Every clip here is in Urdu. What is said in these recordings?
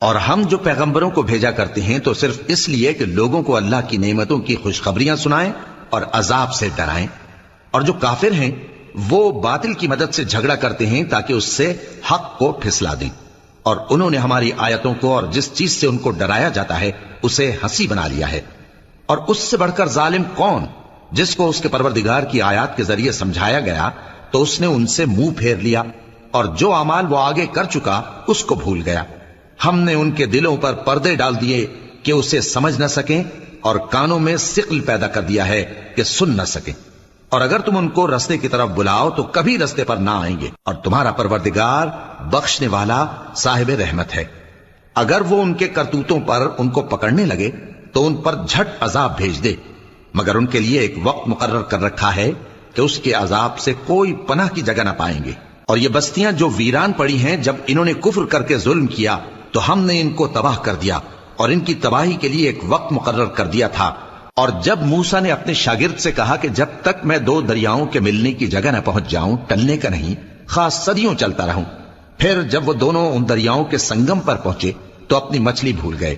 اور ہم جو پیغمبروں کو بھیجا کرتے ہیں تو صرف اس لیے کہ لوگوں کو اللہ کی نعمتوں کی خوشخبریاں سنائیں اور عذاب سے ڈرائیں، اور جو کافر ہیں وہ باطل کی مدد سے جھگڑا کرتے ہیں تاکہ اس سے حق کو پھسلا دیں، اور انہوں نے ہماری آیتوں کو اور جس چیز سے ان کو ڈرایا جاتا ہے اسے ہنسی بنا لیا ہے۔ اور اس سے بڑھ کر ظالم کون، جس کو اس کے پروردگار کی آیات کے ذریعے سمجھایا گیا تو اس نے ان سے منہ پھیر لیا، اور جو اعمال وہ آگے کر چکا اس کو بھول گیا۔ ہم نے ان کے دلوں پر پردے ڈال دیے کہ اسے سمجھ نہ سکیں، اور کانوں میں ثقل پیدا کر دیا ہے کہ سن نہ سکیں، اور اگر تم ان کو رستے کی طرف بلاؤ تو کبھی رستے پر نہ آئیں گے، اور تمہارا پروردگار بخشنے والا صاحب رحمت ہے۔ اگر وہ ان کے کرتوتوں پر ان کو پکڑنے لگے تو ان پر جھٹ عذاب بھیج دے، مگر ان کے لیے ایک وقت مقرر کر رکھا ہے کہ اس کے عذاب سے کوئی پناہ کی جگہ نہ پائیں گے۔ اور یہ بستیاں جو ویران پڑی ہیں، جب انہوں نے کفر کر کے ظلم کیا تو ہم نے ان کو تباہ کر دیا، اور ان کی تباہی کے لیے ایک وقت مقرر کر دیا تھا۔ اور جب موسیٰ نے اپنے شاگرد سے کہا کہ جب تک میں دو دریاؤں کے ملنے کی جگہ نہ پہنچ جاؤں ٹلنے کا نہیں، خاص صدیوں چلتا رہوں، پھر جب وہ دونوں ان دریاؤں کے سنگم پر پہنچے تو اپنی مچھلی بھول گئے،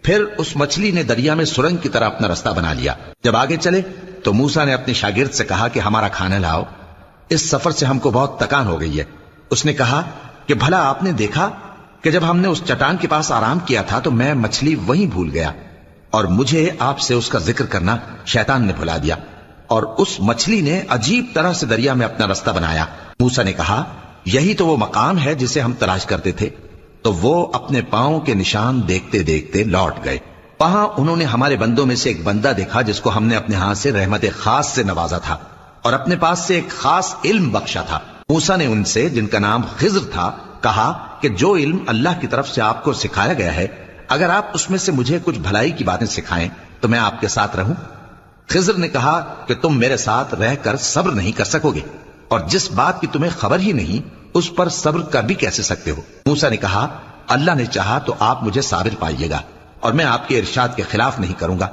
پھر اس مچھلی نے دریا میں سرنگ کی طرح اپنا رستہ بنا لیا۔ جب آگے چلے تو موسیٰ نے اپنے شاگرد سے کہا کہ ہمارا کھانا لاؤ، اس سفر سے ہم کو بہت تکان ہو گئی ہے۔ اس نے کہا کہ بھلا آپ نے دیکھا کہ جب ہم نے اس چٹان کے پاس آرام کیا تھا تو میں مچھلی وہیں بھول گیا، اور مجھے آپ سے اس کا ذکر کرنا شیطان نے بھلا دیا، اور اس مچھلی نے عجیب طرح سے دریا میں اپنا رستہ بنایا۔ موسیٰ نے کہا یہی تو وہ مقام ہے جسے ہم تلاش کرتے تھے۔ تو وہ اپنے پاؤں کے نشان دیکھتے دیکھتے لوٹ گئے۔ وہاں انہوں نے ہمارے بندوں میں سے ایک بندہ دیکھا جس کو ہم نے اپنے ہاتھ سے رحمت خاص سے نوازا تھا، اور اپنے پاس سے ایک خاص علم بخشا تھا۔ موسیٰ نے ان سے، جن کا نام خضر تھا، کہا کہ جو علم اللہ کی طرف سے آپ کو سکھایا گیا ہے، اگر آپ اس میں سے مجھے کچھ بھلائی کی باتیں سکھائیں تو میں آپ کے ساتھ رہوں۔ خضر نے کہا کہ تم میرے ساتھ رہ کر صبر نہیں کر سکو گے، اور جس بات کی تمہیں خبر ہی نہیں اس پر صبر کر بھی کیسے سکتے ہو؟ موسیٰ نے کہا اللہ نے چاہا تو آپ مجھے صابر پائیے گا، اور میں آپ کے ارشاد کے خلاف نہیں کروں گا۔